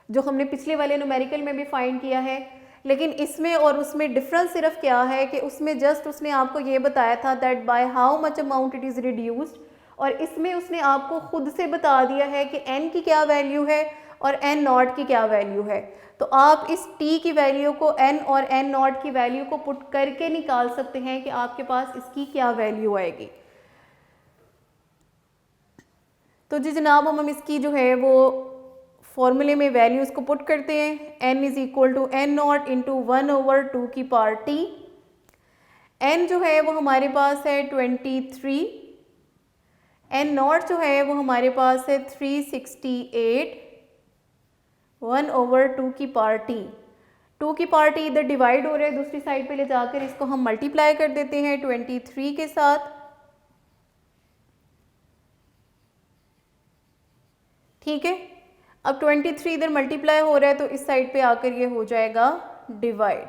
जो हमने पिछले वाले न्यूमेरिकल में भी फाइंड किया है। लेकिन इसमें और उसमें डिफरेंस सिर्फ क्या है कि उसमें जस्ट उसने आपको ये बताया था that by how much amount it is reduced, और इसमें उसने आपको खुद से बता दिया है कि n की क्या वैल्यू है और n नॉट की क्या वैल्यू है। तो आप इस t की वैल्यू को n और n नॉट की वैल्यू को पुट करके निकाल सकते हैं कि आपके पास इसकी क्या वैल्यू आएगी। तो जी जनाब, हम इसकी जो है वो फॉर्मूले में वैल्यूज़ को पुट करते हैं। n is equal to n not into 1/2 की पावर t। n जो है वो हमारे पास है 23, n नॉट जो है वो हमारे पास है 368, 1/2 की पावर t। 2 की पावर t इधर डिवाइड हो रहा है, दूसरी साइड पे ले जाकर इसको हम मल्टीप्लाई कर देते हैं 23 के साथ, ठीक है। अब 23 इधर मल्टीप्लाई हो रहा है तो इस साइड पे आकर ये हो जाएगा डिवाइड।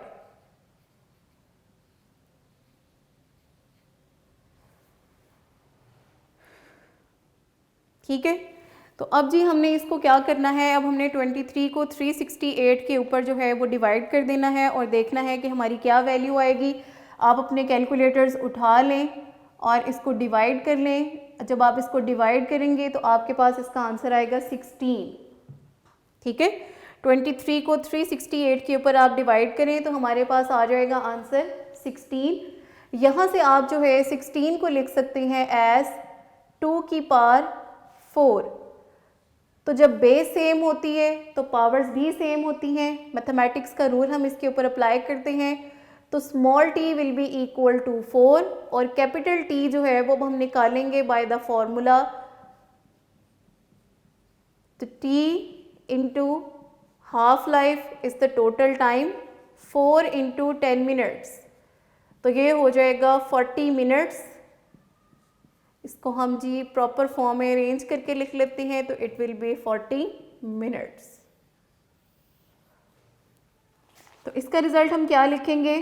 ठीक है, तो अब जी हमने इसको क्या करना है, अब हमने 23 को 368 के ऊपर जो है वो डिवाइड कर देना है और देखना है कि हमारी क्या वैल्यू आएगी। आप अपने कैलकुलेटर्स उठा लें और इसको डिवाइड कर लें। जब आप इसको डिवाइड करेंगे तो आपके पास इसका आंसर आएगा 16, ठीक है। 23 को 368 के ऊपर आप डिवाइड करें तो हमारे पास आ जाएगा आंसर 16। यहाँ से आप जो है 16 को लिख सकते हैं एज 2 की पावर 4। तो जब बेस सेम होती है तो पावर्स भी सेम होती हैं। मैथमेटिक्स का रूल हम इसके ऊपर अप्लाई करते हैं। तो small t will be equal to 4 और कैपिटल T जो है वो हम निकालेंगे बाय द फॉर्मूला, तो t into half life is the total time, 4 into 10 minutes, तो ये हो जाएगा 40 मिनट्स। इसको हम जी प्रॉपर फॉर्म में अरेंज करके लिख लेते हैं तो इट विल बी 40 मिनट्स। तो इसका रिजल्ट हम क्या लिखेंगे,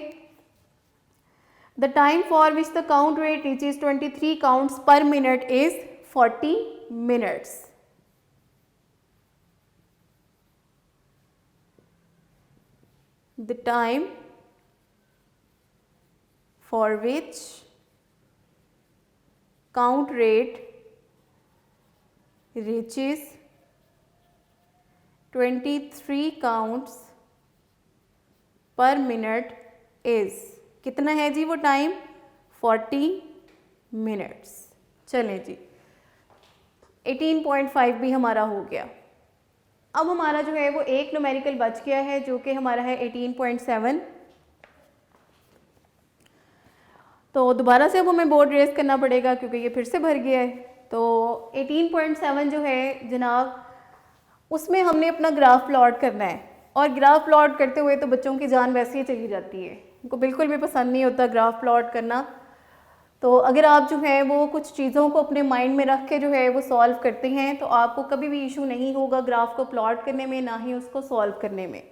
the time for which the count rate reaches 23 counts per minute is 40 minutes. The time for which count rate reaches 23 counts per minute is, कितना है जी वो टाइम, 40 मिनट्स। चलें जी, 18.5 भी हमारा हो गया। अब हमारा जो है वो एक न्यूमेरिकल बच गया है जो कि हमारा है 18.7। तो दोबारा से अब हमें बोर्ड रेस करना पड़ेगा क्योंकि ये फिर से भर गया है। तो 18.7 जो है जनाब, उसमें हमने अपना ग्राफ प्लॉट करना है और ग्राफ प्लॉट करते हुए तो बच्चों की जान वैसे ही चली जाती है, उनको बिल्कुल भी पसंद नहीं होता ग्राफ प्लॉट करना। तो अगर आप जो है वो कुछ चीज़ों को अपने माइंड में रख के जो है वो सॉल्व करते हैं तो आपको कभी भी इशू नहीं होगा ग्राफ को प्लॉट करने में, ना ही उसको सॉल्व करने में।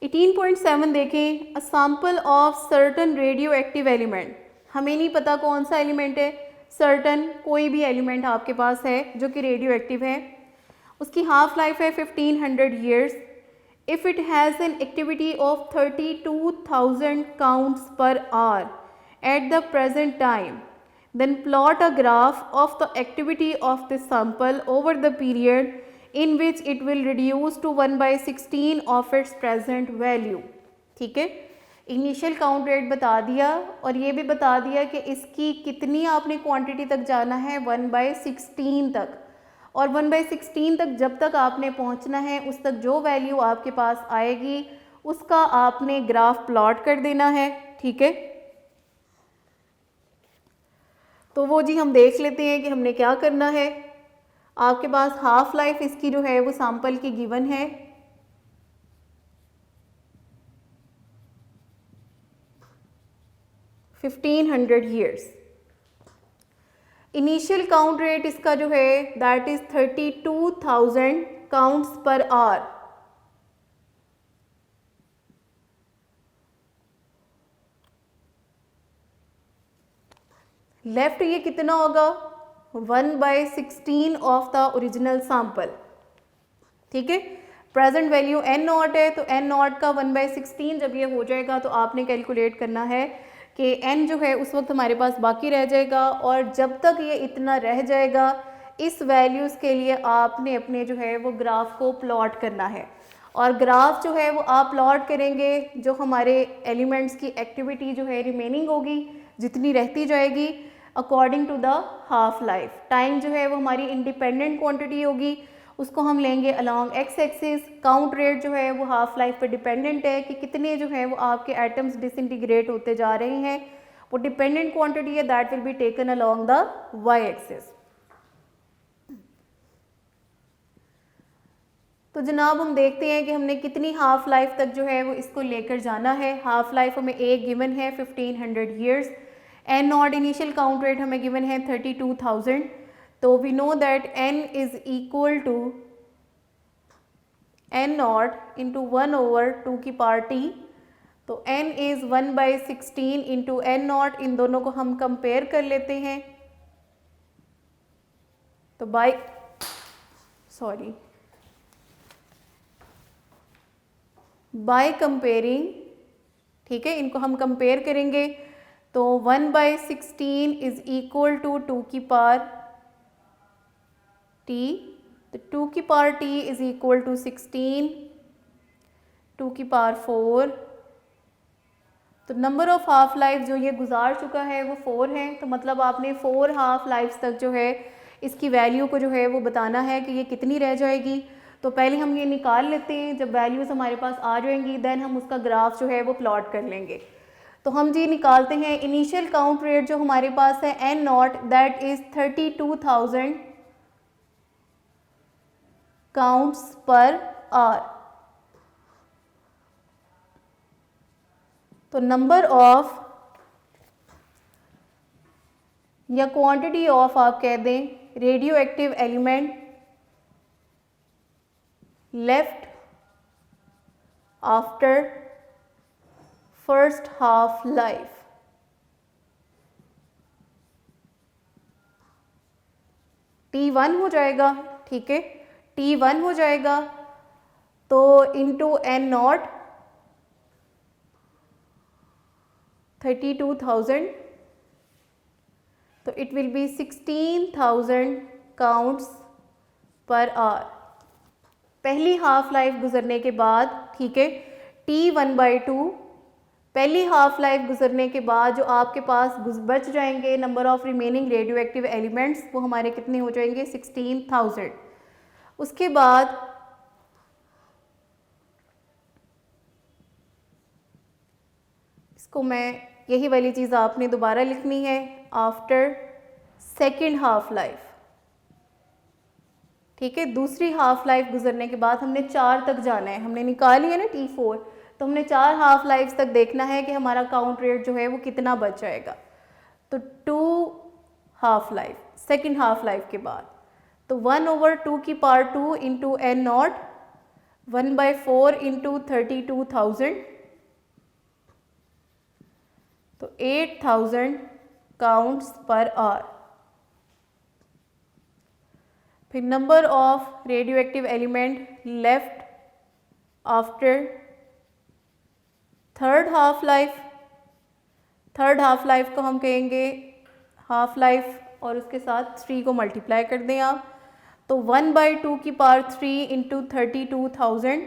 18.7 देखें, अ sample of certain radio active element. हमें नहीं पता कौन सा एलिमेंट है, सर्टन कोई भी एलिमेंट आपके पास है जो कि रेडियो एक्टिव है, उसकी हाफ लाइफ है 1500 years. If it has an activity of 32,000 counts per hour at the present time, then plot a graph of the activity of this sample over the period in which it will reduce to 1/16 of its present value। ठीक है, initial count rate बता दिया और ये भी बता दिया कि इसकी कितनी आपने क्वांटिटी तक जाना है, 1/16 तक। और 1/16 तक जब तक आपने पहुंचना है उस तक जो वैल्यू आपके पास आएगी उसका आपने ग्राफ प्लॉट कर देना है, ठीक है। तो वो जी हम देख लेते हैं कि हमने क्या करना है। आपके पास हाफ लाइफ इसकी जो है वो सैंपल की गिवन है, 1500 ईयर्स। इनिशियल काउंट रेट इसका जो है that is 32,000 counts per hour. Left ये कितना होगा, 1/16 ऑफ द ओरिजिनल सैंपल, ठीक है। प्रेजेंट वैल्यू n नॉट है तो n नॉट का 1/16 जब ये हो जाएगा तो आपने कैलकुलेट करना है कि n जो है उस वक्त हमारे पास बाकी रह जाएगा, और जब तक ये इतना रह जाएगा इस वैल्यूज़ के लिए आपने अपने जो है वो ग्राफ को प्लॉट करना है। और ग्राफ जो है वो आप प्लॉट करेंगे जो हमारे एलिमेंट्स की एक्टिविटी जो है रिमेनिंग होगी, जितनी रहती जाएगी according to the half life. Time जो है वो हमारी इंडिपेंडेंट क्वांटिटी होगी, उसको हम लेंगे along x axis. Count rate जो है वो हाफ लाइफ पे डिपेंडेंट है कि कितने जो है वो आपके एटम्स डिसइंटीग्रेट होते जा रहे हैं, वो डिपेंडेंट क्वांटिटी है, that will be taken along the Y axis. तो जनाब हम देखते हैं कि हमने कितनी हाफ लाइफ तक जो है वो इसको लेकर जाना है। हाफ लाइफ हमें एक गिवन है 1500 years. N not initial count rate हमें गिवन है 32,000। तो we know that n is equal to n not into 1/2 की पावर t। तो n is 1/16 into n naught. इन दोनों को हम कंपेयर कर लेते हैं। तो बाय कंपेयरिंग, ठीक है, इनको हम कंपेयर करेंगे तो 1/16 इज इक्वल टू 2 की पावर t। तो 2 की power t is equal to 16, 2 की पावर 4। तो नंबर ऑफ हाफ लाइफ जो ये गुजार चुका है वो 4 है। तो मतलब आपने 4 हाफ लाइफ तक जो है इसकी वैल्यू को जो है वो बताना है कि ये कितनी रह जाएगी। तो पहले हम ये निकाल लेते हैं, जब वैल्यूज़ हमारे पास आ जाएंगी देन हम उसका ग्राफ जो है वो प्लॉट कर लेंगे। तो हम जी निकालते हैं इनिशियल काउंट रेट जो हमारे पास है n not, that is 32,000 counts per hour. तो नंबर ऑफ या क्वांटिटी ऑफ आप कह दें radio active element left after first half life, T1 हो जाएगा, ठीक है, T1 हो जाएगा। तो इंटू n नॉट 32,000, तो it will B 16,000 counts per hour पहली हाफ लाइफ गुजरने के बाद, ठीक है। T1/2 पहली हाफ लाइफ गुजरने के बाद जो आपके पास बच जाएंगे number of remaining radio active elements, वो हमारे कितने हो जाएंगे 16,000। उसके बाद इसको मैं यही वाली चीज़ आपने दोबारा लिखनी है, आफ्टर सेकेंड हाफ लाइफ, ठीक है। दूसरी हाफ लाइफ गुजरने के बाद हमने 4 तक जाना है, हमने निकाली है ना T4, तो हमने 4 हाफ लाइफ तक देखना है कि हमारा काउंट रेट जो है वो कितना बच जाएगा। तो 2 half life second half life के बाद, तो 1/2 की power 2 into n not 1/4 into 32,000, तो 8,000 काउंट्स पर आवर। फिर number of radio active element left after third half life. Third half life को हम कहेंगे हाफ लाइफ और उसके साथ 3 को मल्टीप्लाई कर दें आप, तो 1/2 की पावर 3 इंटू 32,000,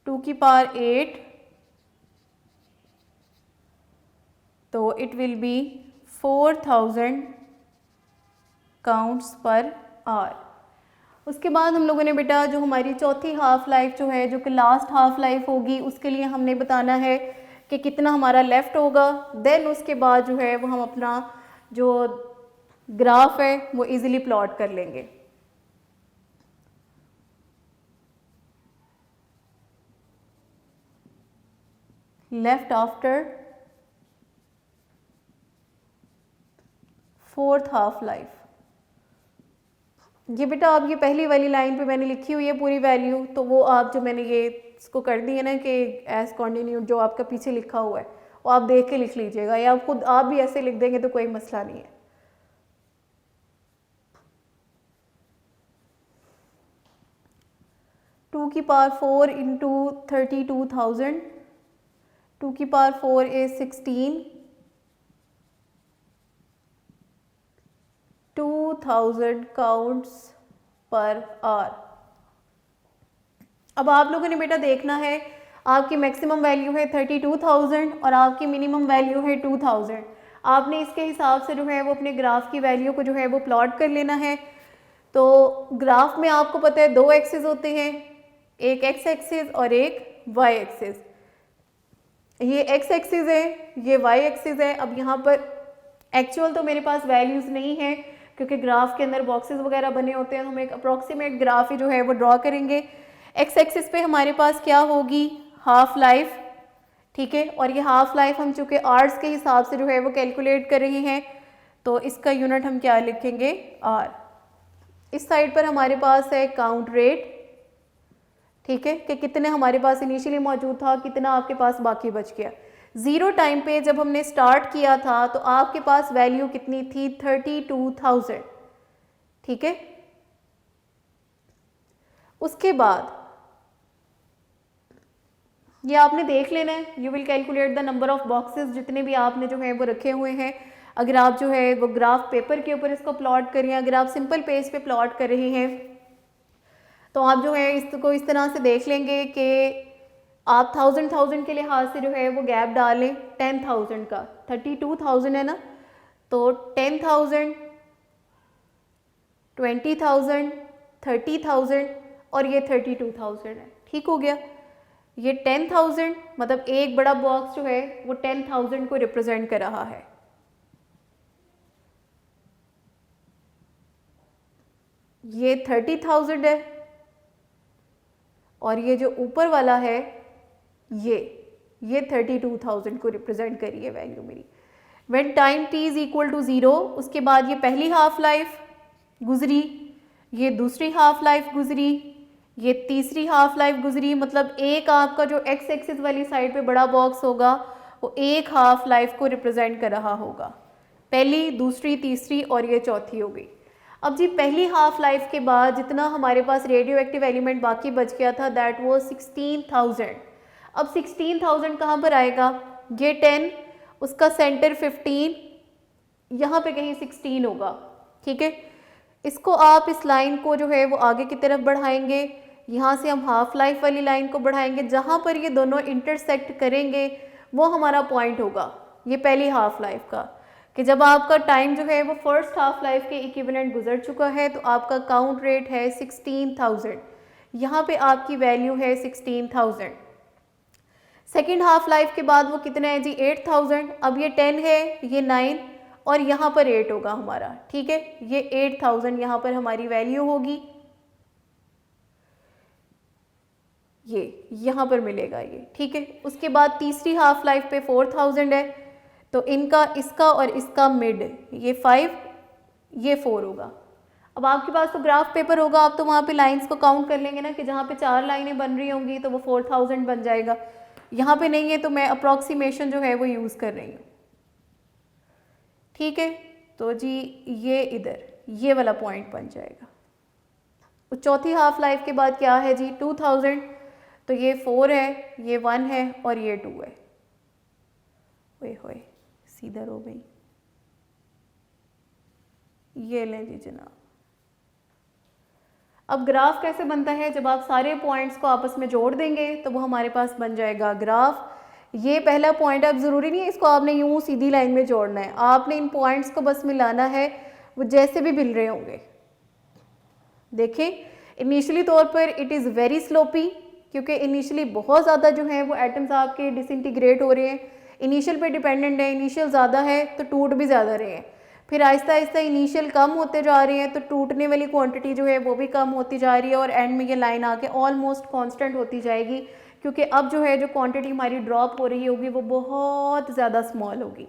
2 की पावर 8 तो it will B 4000 counts per hour. उसके बाद हम लोगों ने बेटा जो हमारी चौथी हाफ लाइफ जो है, जो कि लास्ट हाफ लाइफ होगी, उसके लिए हमने बताना है कि कितना हमारा लेफ़्ट होगा। देन उसके बाद जो है वो हम अपना जो ग्राफ है वो इजीली प्लॉट कर लेंगे। Left after fourth half life. ये बेटा आप ये पहली वाली लाइन पे मैंने लिखी हुई है पूरी वैल्यू, तो वो आप जो मैंने ये इसको कर दी है ना कि एज कॉन्टिन्यूड जो आपका पीछे लिखा हुआ है वो आप देख के लिख लीजिएगा, या आप खुद आप भी ऐसे लिख देंगे तो कोई मसला नहीं है। टू की पावर 4 इंटू 32,000, 2 की power 4 is 16, 2000 counts per hour. अब आप लोगों ने बेटा देखना है, आपकी मैक्सिमम वैल्यू है 32,000 और आपकी मिनिमम वैल्यू है 2000। आपने इसके हिसाब से जो है वो अपने ग्राफ की वैल्यू को जो है वो प्लॉट कर लेना है। तो ग्राफ में आपको पता है दो एक्सिस होते हैं, एक एक्स एक्सिस और एक वाई एक्सिस। ये एक्स एक्सिस है, ये वाई एक्सिस है। अब यहाँ पर एक्चुअल तो मेरे पास वैल्यूज़ नहीं है क्योंकि ग्राफ के अंदर बॉक्सेस वगैरह बने होते हैं, हम एक अप्रॉक्सीमेट ग्राफ ही जो है वो ड्रॉ करेंगे। एक्स एक्सिस पे हमारे पास क्या होगी, हाफ लाइफ, ठीक है। और ये हाफ लाइफ हम चूँकि आवर्स के हिसाब से जो है वो कैलकुलेट कर रहे हैं, तो इसका यूनिट हम क्या लिखेंगे, आर। इस साइड पर हमारे पास है काउंट रेट, ठीक है, कि कितने हमारे पास इनिशियली मौजूद था, कितना आपके पास बाकी बच गया। ज़ीरो टाइम पे जब हमने स्टार्ट किया था तो आपके पास वैल्यू कितनी थी, 32,000, ठीक है। उसके बाद ये आपने देख लेना है, you will calculate the number of boxes जितने भी आपने जो है वो रखे हुए हैं। अगर आप जो है वो ग्राफ पेपर के ऊपर इसको प्लॉट करें, अगर आप सिंपल पेज पे प्लॉट कर रहे हैं तो आप जो है इसको इस तरह से देख लेंगे कि आप 1000 के लिहाज से जो है वो गैप डालें 10,000 का, 32,000 है ना, तो 10,000, 20,000, 30,000 और ये 32,000 है, ठीक हो गया। ये 10,000 मतलब एक बड़ा बॉक्स जो है वो 10,000 को रिप्रेजेंट कर रहा है। ये 30,000 है और ये जो ऊपर वाला है ये 32,000 को रिप्रेजेंट करिए वैल्यू मेरी। When time t is equal to 0, उसके बाद ये पहली हाफ लाइफ गुजरी, ये दूसरी हाफ लाइफ गुजरी, ये तीसरी हाफ लाइफ गुजरी। मतलब एक आपका जो एक्स एक्सिस वाली साइड पे बड़ा बॉक्स होगा वो एक हाफ लाइफ को रिप्रेजेंट कर रहा होगा, पहली, दूसरी, तीसरी और ये चौथी हो गई। अब जी पहली हाफ लाइफ के बाद जितना हमारे पास रेडियो एक्टिव एलिमेंट बाकी बच गया था दैट वाज 16,000। अब 16,000 कहाँ पर आएगा, ये 10, उसका सेंटर 15, यहाँ पे कहीं 16 होगा, ठीक है। इसको आप इस लाइन को जो है वो आगे की तरफ बढ़ाएंगे, यहाँ से हम हाफ लाइफ वाली लाइन को बढ़ाएंगे, जहाँ पर ये दोनों इंटरसेक्ट करेंगे वो हमारा पॉइंट होगा ये पहली हाफ लाइफ का, कि जब आपका टाइम जो है वो फर्स्ट हाफ लाइफ के इक्विवेलेंट गुजर चुका है तो आपका काउंट रेट है 16,000, यहाँ पे आपकी वैल्यू है 16,000। सेकेंड हाफ लाइफ के बाद वो कितना है जी 8,000। अब ये 10 है, ये 9 और यहाँ पर 8 होगा हमारा, ठीक है। ये 8,000 यहाँ पर हमारी वैल्यू होगी, ये यहाँ पर मिलेगा ये, ठीक है। उसके बाद तीसरी हाफ लाइफ पे 4,000 है, तो इनका, इसका और इसका मिड, ये 5, ये 4 होगा। अब आपके पास तो ग्राफ पेपर होगा, आप तो वहाँ पे लाइंस को काउंट कर लेंगे ना कि जहाँ पे 4 लाइनें बन रही होंगी तो वो 4,000 बन जाएगा। यहाँ पे नहीं है तो मैं अप्रॉक्सीमेशन जो है वो यूज़ कर रही हूँ, ठीक है। तो जी ये इधर ये वाला पॉइंट बन जाएगा। तो चौथी हाफ लाइफ के बाद क्या है जी 2,000, तो ये 4 है, ये 1 है और ये 2 है। ओए होए सीधा हो गई, ये लें जी जनाब। अब ग्राफ कैसे बनता है, जब आप सारे पॉइंट्स को आपस में जोड़ देंगे तो वो हमारे पास बन जाएगा ग्राफ। ये पहला पॉइंट, अब ज़रूरी नहीं है इसको आपने यूँ सीधी लाइन में जोड़ना है, आपने इन पॉइंट्स को बस मिलाना है, वो जैसे भी मिल रहे होंगे। देखें, इनिशियली तौर पर इट इज़ वेरी स्लोपी, क्योंकि इनिशियली बहुत ज़्यादा जो है वो एटम्स आपके डिसइंटीग्रेट हो रहे हैं, इनिशियल पे डिपेंडेंट है, इनिशियल ज़्यादा है तो टूट भी ज़्यादा रहे हैं। फिर आहिस्ता आहिस्ता इनिशियल कम होते जा रहे हैं तो टूटने वाली क्वांटिटी जो है वो भी कम होती जा रही है, और एंड में ये लाइन आके ऑलमोस्ट कांस्टेंट होती जाएगी, क्योंकि अब जो है जो क्वांटिटी हमारी ड्रॉप हो रही होगी वो बहुत ज़्यादा स्मॉल होगी।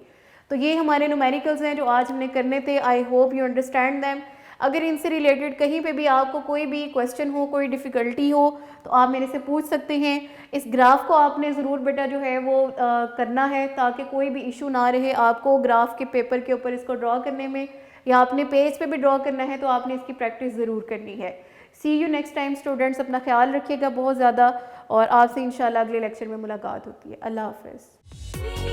तो ये हमारे न्यूमेरिकल्स हैं जो आज हमने करने थे। I hope you understand them. अगर इनसे रिलेटेड कहीं पे भी आपको कोई भी क्वेश्चन हो, कोई डिफ़िकल्टी हो, तो आप मेरे से पूछ सकते हैं। इस ग्राफ को आपने ज़रूर बेटा जो है वो करना है, ताकि कोई भी इशू ना रहे आपको ग्राफ के पेपर के ऊपर इसको ड्रॉ करने में, या अपने पेज पे भी ड्रॉ करना है तो आपने इसकी प्रैक्टिस ज़रूर करनी है। सी यू नेक्स्ट टाइम स्टूडेंट्स, अपना ख्याल रखिएगा बहुत ज़्यादा, और आपसे इंशाल्लाह अगले लेक्चर में मुलाकात होती है। अल्लाह हाफ़िज़।